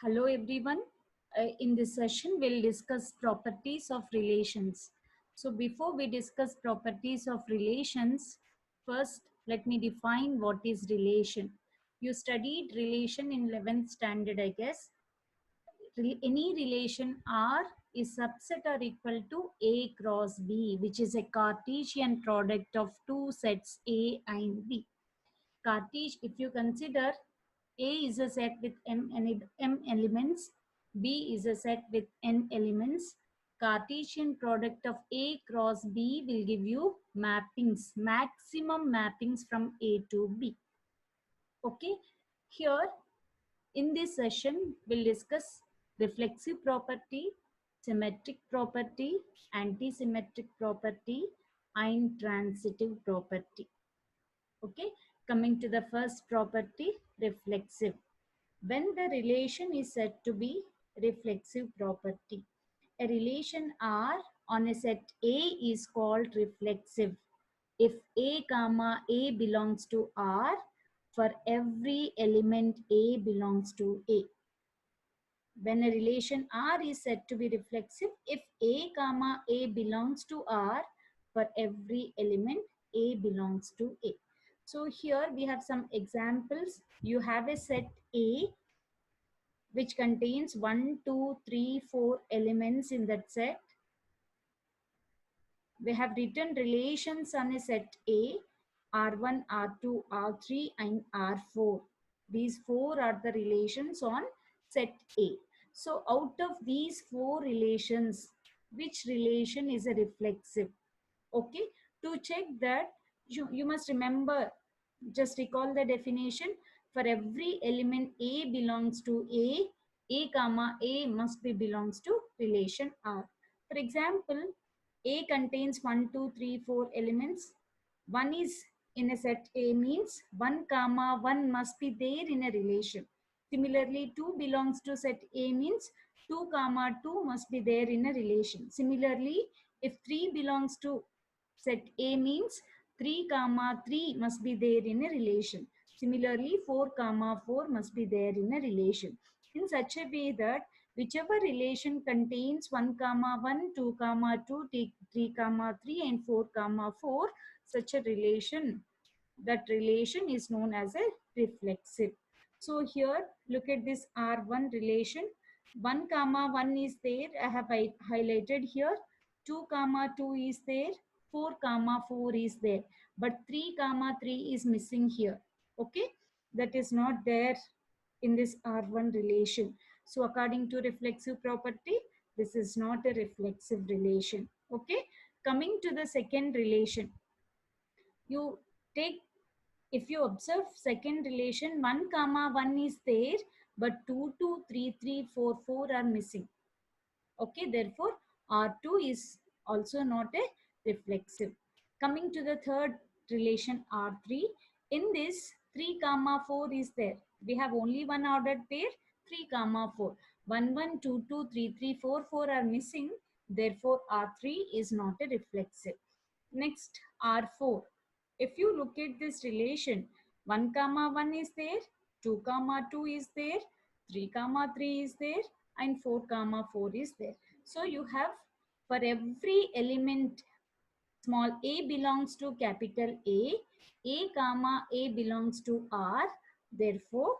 Hello everyone. In this session, we'll discuss properties of relations. So before we discuss properties of relations, first let me define what is relation. You studied relation in 11th standard, I guess. Any relation R is subset or equal to A cross B, which is a Cartesian product of two sets A and B. If you consider A is a set with m elements, B is a set with n elements, Cartesian product of A cross B will give you mappings, maximum mappings from A to B. Okay, here in this session, we'll discuss reflexive property, symmetric property, antisymmetric property, and transitive property. Okay, coming to the first property, reflexive. When the relation is said to be reflexive property, a relation R on a set A is called reflexive if A comma A belongs to R for every element A belongs to A. When a relation R is said to be reflexive if A comma A belongs to R for every element A belongs to A. So here we have some examples. You have a set A which contains 1, 2, 3, 4 elements in that set. We have written relations on a set A, R1, R2, R3 and R4. These four are the relations on set A. So out of these four relations, which relation is a reflexive? Okay, to check that, you must remember, just recall the definition. For every element A belongs to A comma A must be belongs to relation R. For example, A contains 1, 2, 3, 4 elements. 1 is in a set A means 1 comma 1 must be there in a relation. Similarly, 2 belongs to set A means 2 comma 2 must be there in a relation. Similarly, if 3 belongs to set A means 3 comma 3 must be there in a relation. Similarly, 4 comma 4 must be there in a relation. In such a way that whichever relation contains 1 comma 1, 2 comma 2, 3 comma 3 and 4 comma 4, such a relation, that relation is known as a reflexive. So here look at this R1 relation. 1 comma 1 is there, I have highlighted here. 2 comma 2 is there, 4 comma 4 is there, but 3 comma 3 is missing here. Okay, that is not there in this R1 relation. So according to reflexive property, this is not a reflexive relation. Okay, coming to the second relation, you take, if you observe second relation, 1 comma 1 is there, but 2, 2, 3, 3, 4, 4 are missing. Okay, therefore R2 is also not a reflexive. Coming to the third relation R3, in this 3 comma 4 is there. We have only one ordered pair, 3 comma 4. 1, 1, 2, 2, 3, 3, 4, 4 are missing. Therefore R3 is not a reflexive. Next R4. If you look at this relation, 1 comma 1 is there, 2 comma 2 is there, 3 comma 3 is there, and 4 comma 4 is there. So you have, for every element small a belongs to capital A comma A belongs to R. Therefore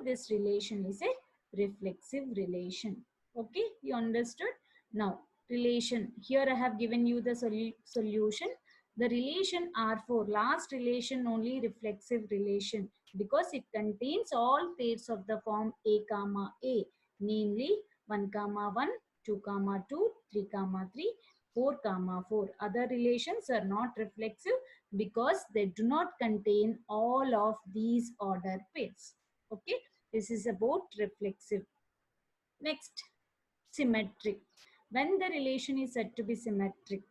this relation is a reflexive relation. Okay, you understood? Now relation, here I have given you the solution. The relation R4, last relation only reflexive relation because it contains all pairs of the form A comma A, namely 1 comma 1, 2 comma 2, 3 comma 3, 4 comma 4. Other relations are not reflexive because they do not contain all of these order pairs. Okay, this is about reflexive. Next, symmetric. When the relation is said to be symmetric,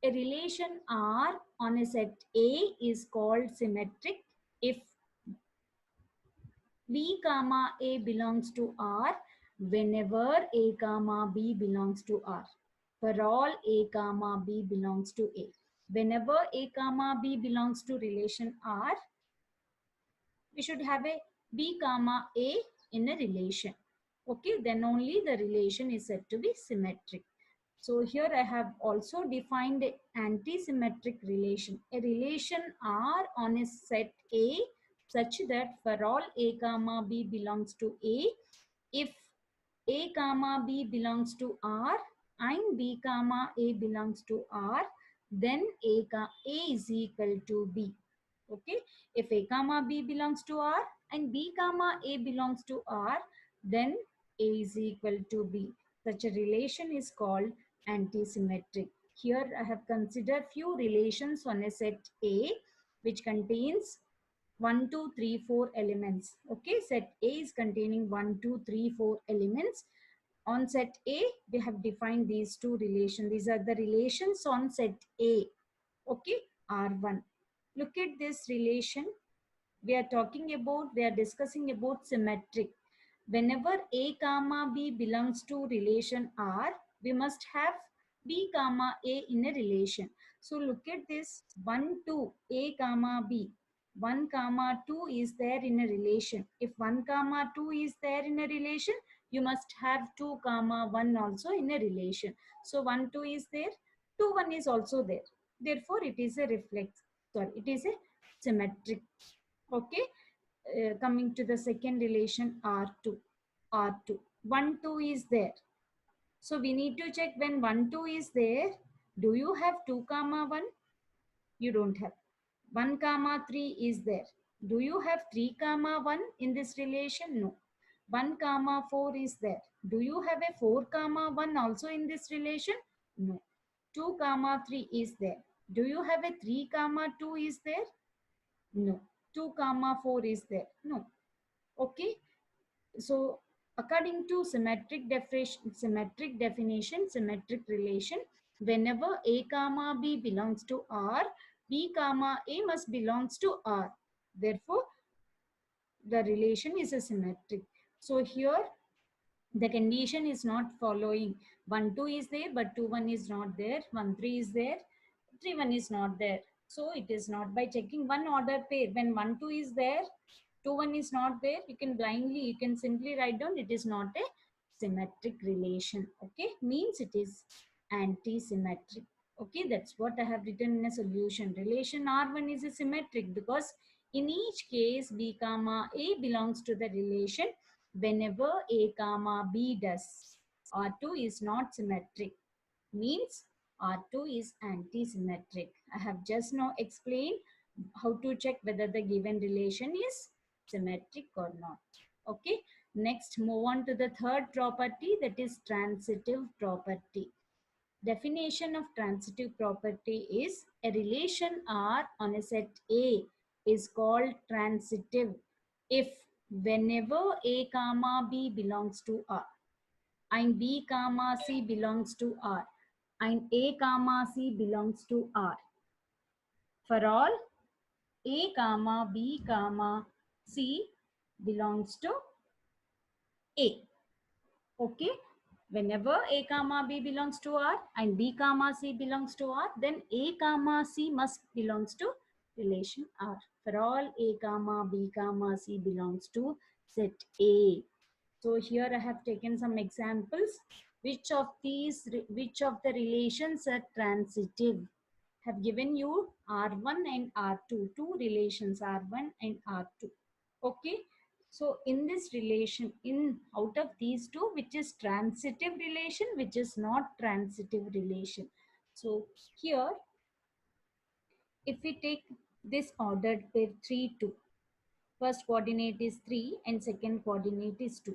a relation R on a set A is called symmetric if B comma A belongs to R whenever A comma B belongs to R. For all A comma B belongs to A. Whenever A comma B belongs to relation R, we should have a B comma A in a relation. Okay, then only the relation is said to be symmetric. So here I have also defined a anti-symmetric relation. A relation R on a set A such that for all A comma B belongs to A, if A comma B belongs to R and B comma A belongs to R, then A is equal to B. Okay, if A comma B belongs to R and B comma A belongs to R, then A is equal to B. Such a relation is called antisymmetric. Here I have considered few relations on a set A which contains 1, 2, 3, 4 elements. Okay, set A is containing 1, 2, 3, 4 elements. On set A, we have defined these two relations. These are the relations on set A. Okay, R1. Look at this relation. We are discussing about symmetric. Whenever A comma B belongs to relation R, we must have B comma A in a relation. So look at this 1, 2, A comma B. 1 comma 2 is there in a relation. If 1 comma 2 is there in a relation, you must have 2 comma 1 also in a relation. So 1, 2 is there, 2, 1 is also there. Therefore, it is a it is a symmetric. Okay, coming to the second relation R2. R2. 1, 2 is there. So we need to check when 1, 2 is there. Do you have 2 comma 1? You don't have. 1 comma 3 is there. Do you have 3 comma 1 in this relation? No. 1 comma 4 is there. Do you have a 4 comma 1 also in this relation? No. 2 comma 3 is there. Do you have a 3 comma 2 is there? No. 2 comma 4 is there? No. Okay. So according to symmetric relation, whenever A comma B belongs to R, B comma A must belongs to R. Therefore, the relation is a symmetric. So here the condition is not following. 1, 2 is there, but 2, 1 is not there. 1, 3 is there, 3, 1 is not there. So it is not by checking one order pair. When 1, 2 is there, 2, 1 is not there, you can simply write down it is not a symmetric relation. Okay, means it is anti-symmetric. Okay, that's what I have written in a solution. Relation R1 is a symmetric because in each case B comma A belongs to the relation whenever A comma B does. R2 is not symmetric, means R2 is anti-symmetric. I have just now explained how to check whether the given relation is symmetric or not. Okay, next move on to the third property, that is transitive property. Definition of transitive property is a relation R on a set A is called transitive if whenever A comma B belongs to R and B comma C belongs to R and A comma C belongs to R. For all A comma B comma C belongs to A. Okay. Whenever A comma B belongs to R and B comma C belongs to R, then A comma C must belongs to relation R. For all A comma B comma C belongs to set A. So here I have taken some examples. Which of the relations are transitive? Have given you R1 and R2, two relations R1 and R2. Okay. So in this relation, out of these two, which is transitive relation, which is not transitive relation. So here, if we take this ordered pair 3, 2, first coordinate is 3 and second coordinate is 2.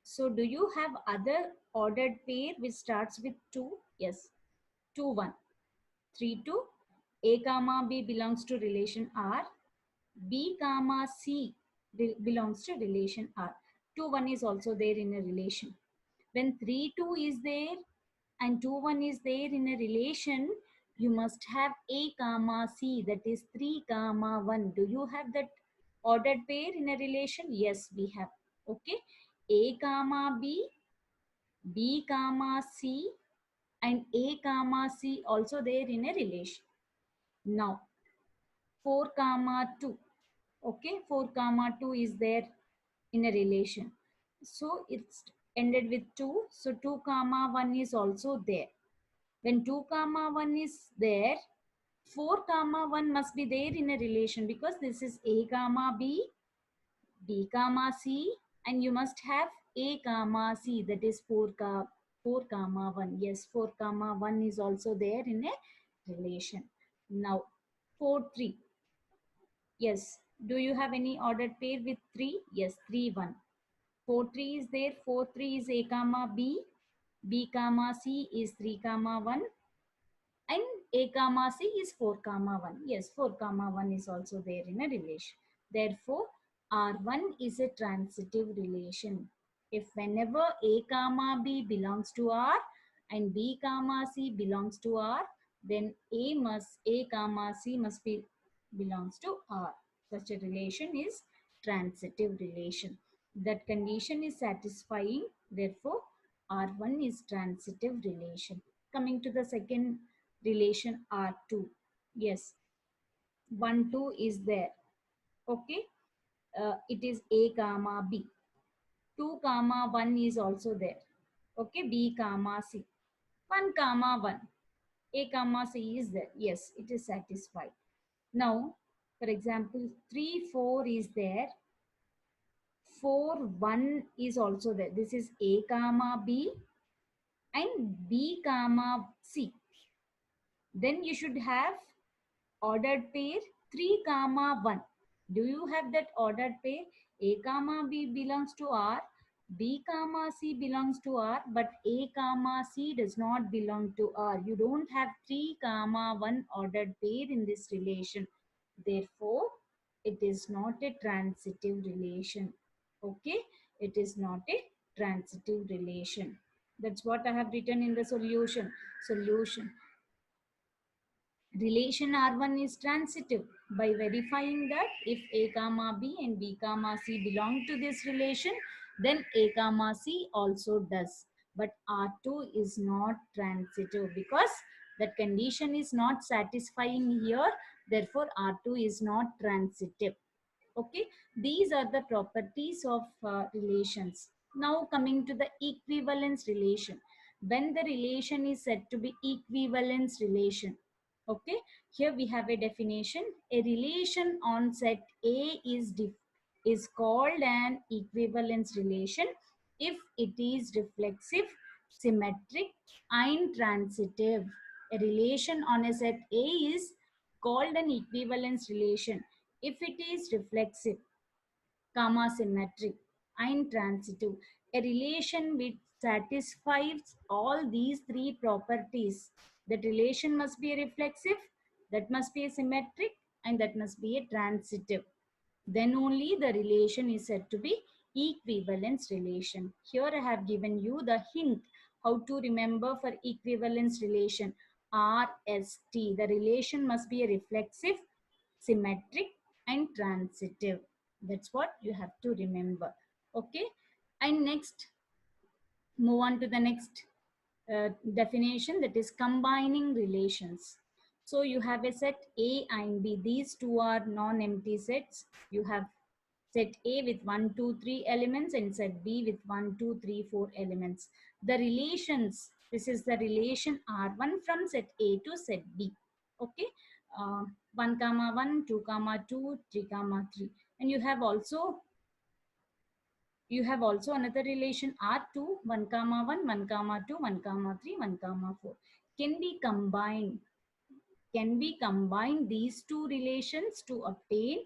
So do you have other ordered pair which starts with 2? Yes, 2, 1. 3, 2. A comma B belongs to relation R. B comma C belongs to relation R. 2, 1 is also there in a relation. When 3, 2 is there and 2, 1 is there in a relation, you must have A comma C, that is 3 comma 1. Do you have that ordered pair in a relation? Yes, we have. Okay. A comma B, B comma C and A comma C also there in a relation. Now 4 comma 2. Okay, 4 comma 2 is there in a relation. So it's ended with 2. So 2 comma 1 is also there. When 2 comma 1 is there, 4 comma 1 must be there in a relation because this is A comma B, B comma C, and you must have A comma C, that is 4 comma 1. Yes, 4 comma 1 is also there in a relation. Now 4 3. Yes, do you have any ordered pair with 3? Yes, 3 1. 4 3 is there. 4 3 is A comma B, B comma C is 3 comma 1, and A comma C is 4 comma 1. Yes, 4 comma 1 is also there in a relation. Therefore, R1 is a transitive relation. If whenever A comma B belongs to R and B comma C belongs to R, then A comma C must be belongs to R. Such a relation is transitive relation. That condition is satisfying. Therefore, R1 is transitive relation. Coming to the second relation R2. Yes, 1, 2 is there. Okay, it is A comma B. 2 comma 1 is also there. Okay, B comma C. 1 comma 1. A comma C is there. Yes, it is satisfied. Now, for example, 3, 4 is there. 4, 1 is also there. This is A comma B and B comma C. Then you should have ordered pair 3 comma 1. Do you have that ordered pair? A comma B belongs to R, B comma C belongs to R, but A comma C does not belong to R. You don't have 3 comma 1 ordered pair in this relation. Therefore, it is not a transitive relation. Okay, it is not a transitive relation. That's what I have written in the solution. Relation R1 is transitive by verifying that if A comma B and B comma C belong to this relation, then A comma C also does. But R2 is not transitive because that condition is not satisfying here. Therefore, R2 is not transitive. Okay, these are the properties of relations. Now coming to the equivalence relation. When the relation is said to be equivalence relation, okay, here we have a definition. A relation on set A is called an equivalence relation if it is reflexive, symmetric, and transitive. A relation on a set A is called an equivalence relation if it is reflexive, comma symmetric, and transitive. A relation which satisfies all these three properties. That relation must be a reflexive, that must be a symmetric, and that must be a transitive. Then only the relation is said to be equivalence relation. Here I have given you the hint how to remember for equivalence relation. RST. The relation must be a reflexive, symmetric, and transitive. That's what you have to remember. Okay. And next, move on to the next definition, that is combining relations. So you have a set A and B. These two are non-empty sets. You have set A with 1, 2, 3 elements and set B with 1, 2, 3, 4 elements. The relations, this is the relation R1 from set A to set B. Okay, 1 comma 1, 2 comma 2, 3 comma 3. And you have also another relation R2, 1 comma 1, 1 comma 2, 1 comma 3, 1 comma 4. Can be combined. Can we combine these two relations to obtain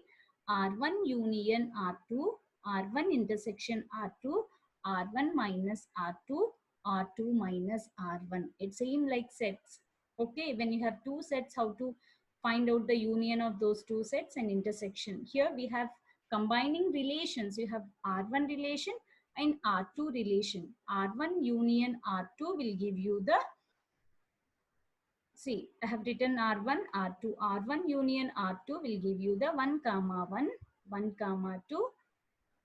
R1 union R2, R1 intersection R2, R1 minus R2, R2 minus R1. It seems like sets. Okay, when you have two sets, how to find out the union of those two sets and intersection. Here we have combining relations. You have R1 relation and R2 relation. R1 union R2 will give you the, see, I have written R1, R2. R1 union R2 will give you the 1 comma 1, 1 comma 2.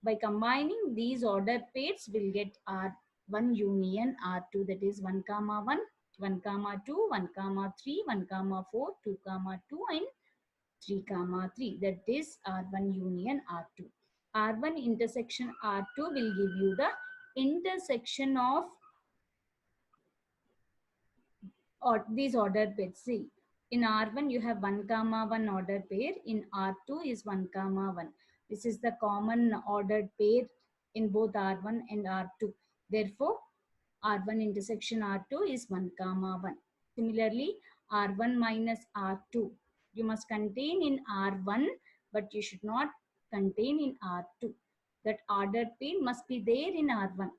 By combining these order pairs, we'll get R1 union R2, that is 1 comma 1, 1 comma 2, 1 comma 3, 1 comma 4, 2 comma 2, and 3 comma 3. That is R1 union R2. R1 intersection R2 will give you the intersection of or these ordered pairs. See, in R1 you have 1 comma 1 ordered pair. In R2 is 1 comma 1. This is the common ordered pair in both R1 and R2. Therefore, R1 intersection R2 is 1 comma 1. Similarly, R1 minus R2 you must contain in R1, but you should not contain in R2. That ordered pair must be there in R1.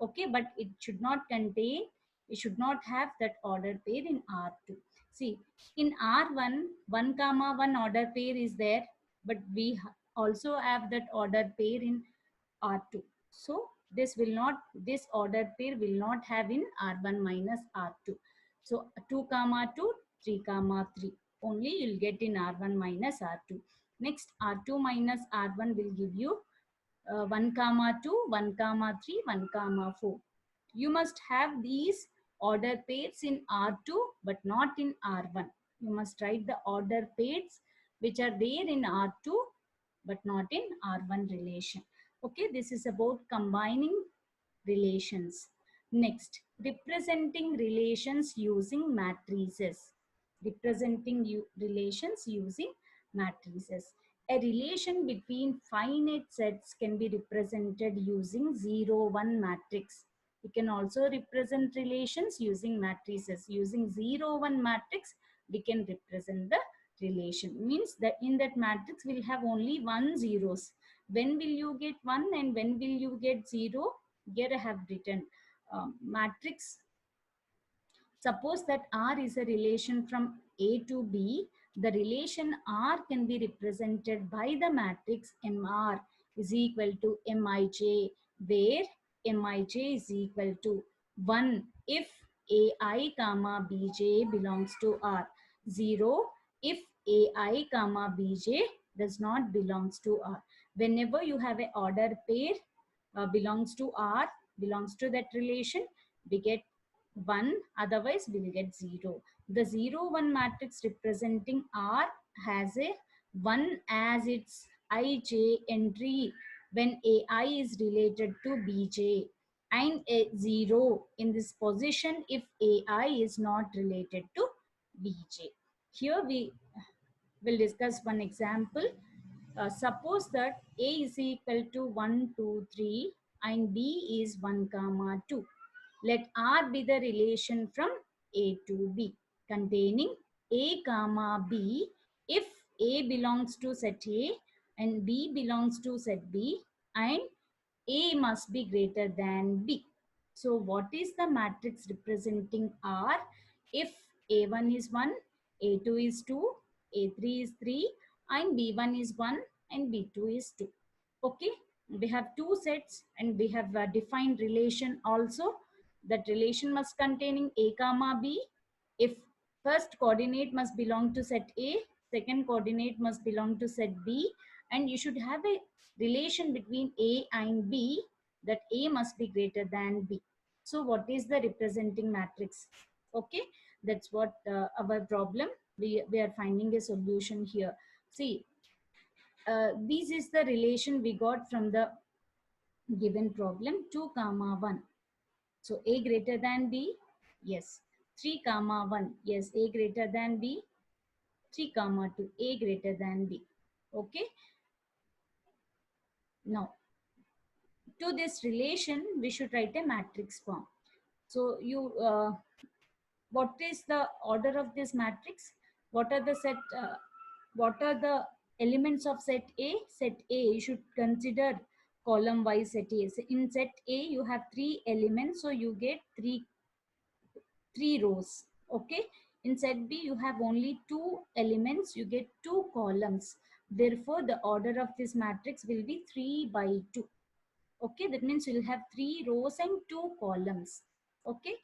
Okay, but it should not contain, it should not have that order pair in R2. See, in R1 1 comma 1 order pair is there, but we also have that order pair in R2. So this will not, this order pair will not have in R1 minus R2. So 2 comma 2 3 comma 3 only you'll get in R1 minus R2. Next, R2 minus R1 will give you 1 comma 2, 1 comma 3, 1 comma 4. You must have these order pairs in R2 but not in R1. You must write the order pairs which are there in R2 but not in R1 relation. Okay, this is about combining relations. Next, representing relations using matrices. Representing relations using matrices. A relation between finite sets can be represented using 0, 1 matrix. We can also represent relations using matrices. Using 0, 1 matrix, we can represent the relation. Means that in that matrix, we'll have only 1 zeros. When will you get 1 and when will you get 0? Here I have written matrix. Suppose that R is a relation from A to B. The relation R can be represented by the matrix MR is equal to Mij, where Mij is equal to 1 if AI comma Bj belongs to R, 0 if AI comma Bj does not belongs to R. Whenever you have an order pair belongs to R, belongs to that relation, we get 1, otherwise we will get 0. The 0, 1 matrix representing R has a 1 as its ij entry when AI is related to Bj, and a 0 in this position if AI is not related to Bj. Here we will discuss one example. Suppose that A is equal to 1, 2, 3 and B is 1, comma 2. Let R be the relation from A to B containing A comma B if A belongs to set A and B belongs to set B and A must be greater than B. So what is the matrix representing R? If A1 is 1, A2 is 2, A3 is 3 and B1 is 1 and B2 is 2. Okay, we have two sets and we have a defined relation also. That relation must containing A comma B. If first coordinate must belong to set A, second coordinate must belong to set B, and you should have a relation between A and B, that A must be greater than B. So what is the representing matrix? Okay, that's what our problem. We are finding a solution here. See, this is the relation we got from the given problem, 2 comma 1. So A greater than B, yes. 3 comma 1, yes. A greater than B. 3 comma 2, A greater than B. Okay. Now, to this relation, we should write a matrix form. So you, what is the order of this matrix? What are the set? What are the elements of set A? Set A, you should consider column wise set A. So in set A, you have 3 elements, so you get three rows. Okay. In set B, you have only 2 elements, you get 2 columns. Therefore, the order of this matrix will be 3 by 2. Okay, that means you'll have 3 rows and 2 columns. Okay,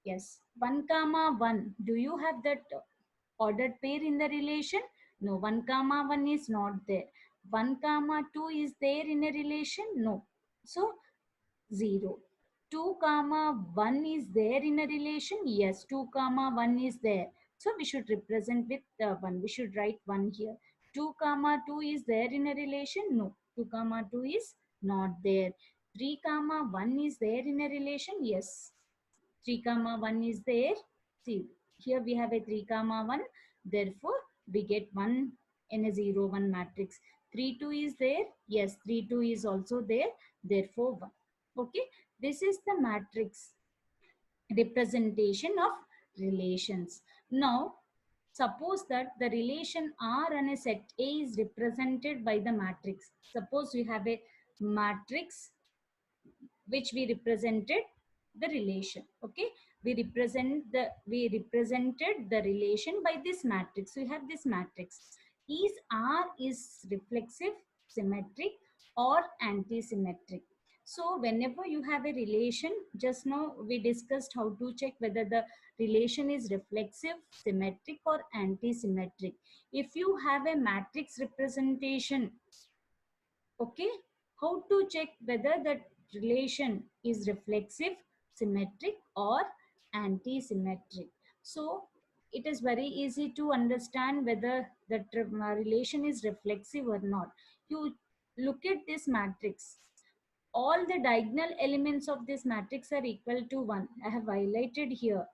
yes. 1 comma 1. Do you have that ordered pair in the relation? No, 1 comma 1 is not there. 1 comma 2 is there in a relation? No. So 0. 2 comma 1 is there in a relation? Yes, 2 comma 1 is there. So we should represent with 1. We should write 1 here. 2 comma 2 is there in a relation? No. 2 comma 2 is not there. 3 comma 1 is there in a relation? Yes. 3 comma 1 is there. See, here we have a 3 comma 1. Therefore, we get 1 in a 0, 1 matrix. 3, 2 is there. Yes, 3, 2 is also there. Therefore, 1. Okay. This is the matrix representation of relations. Now, suppose that the relation R and a set A is represented by the matrix. Suppose we have a matrix which we represented the relation. Okay, we represented the relation by this matrix. We have this matrix. Is R is reflexive, symmetric, or anti-symmetric? So whenever you have a relation, just now we discussed how to check whether the relation is reflexive, symmetric, or anti-symmetric. If you have a matrix representation, okay, how to check whether the relation is reflexive, symmetric, or anti-symmetric? So it is very easy to understand whether the relation is reflexive or not. You look at this matrix. All the diagonal elements of this matrix are equal to 1. I have highlighted here.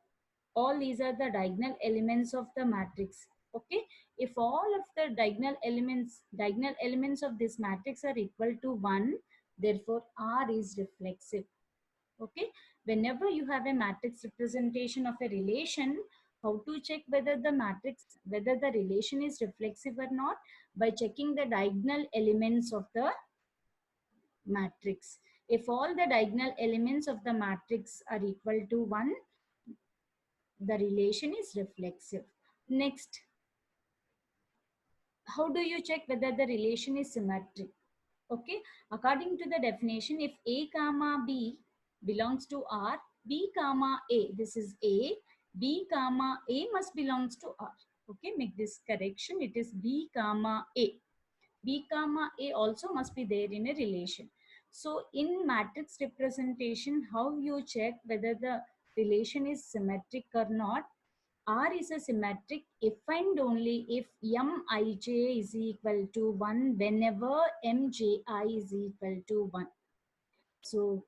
All these are the diagonal elements of the matrix. Okay, if all of the diagonal elements of this matrix are equal to 1, therefore R is reflexive. Okay, whenever you have a matrix representation of a relation, how to check whether the relation is reflexive or not? By checking the diagonal elements of the matrix. If all the diagonal elements of the matrix are equal to 1, the relation is reflexive. Next, how do you check whether the relation is symmetric? Okay, according to the definition, if A comma B belongs to R, B comma A, this is A, B comma A must belongs to R. Okay, make this correction. It is B comma A. B comma A also must be there in a relation. So in matrix representation, how you check whether the relation is symmetric or not? R is a symmetric if and only if Mij is equal to 1 whenever Mji is equal to 1. So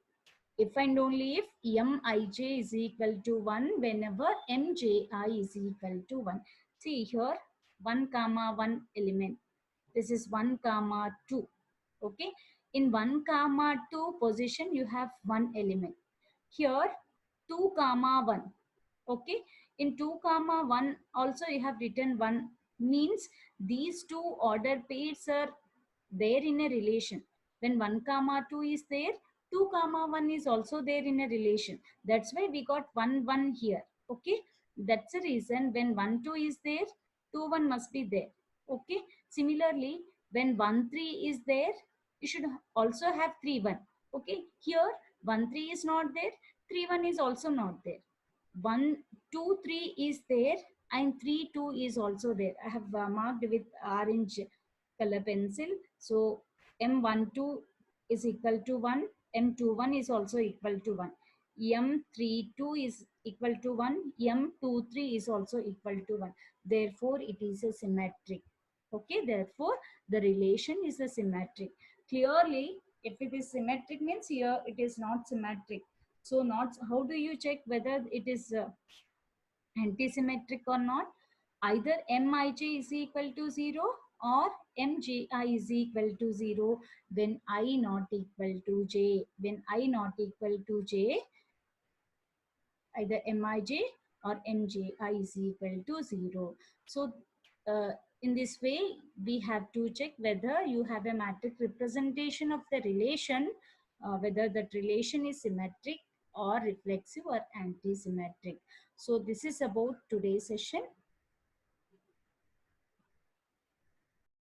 if and only if Mij is equal to 1 whenever Mji is equal to 1. See here, 1 comma 1 element. This is 1 comma 2. Okay, in 1 comma 2 position you have one element. Here 2 comma 1. Okay, in 2 comma 1 also you have written 1, means these two order pairs are there in a relation. When 1 comma 2 is there, 2 comma 1 is also there in a relation. That's why we got 1 1 here. Okay, that's the reason when 1 2 is there, 2 1 must be there. Okay, similarly when 1 3 is there, you should also have 3 1. Okay, here 1 3 is not there, 3 1 is also not there. 1 2 3 is there and 3 2 is also there. I have marked with orange color pencil. So M12 is equal to 1, M21 is also equal to 1, M32 is equal to 1, M23 is also equal to 1. Therefore it is a symmetric. Okay, therefore the relation is a symmetric. Clearly if it is symmetric means here it is not symmetric. So not, how do you check whether it is antisymmetric or not? Either Mij is equal to 0 or Mji is equal to 0 when I not equal to j. When I not equal to j, either Mij or Mji is equal to 0. So in this way, we have to check whether you have a matrix representation of the relation, whether that relation is symmetric or reflexive or anti-symmetric. So this is about today's session.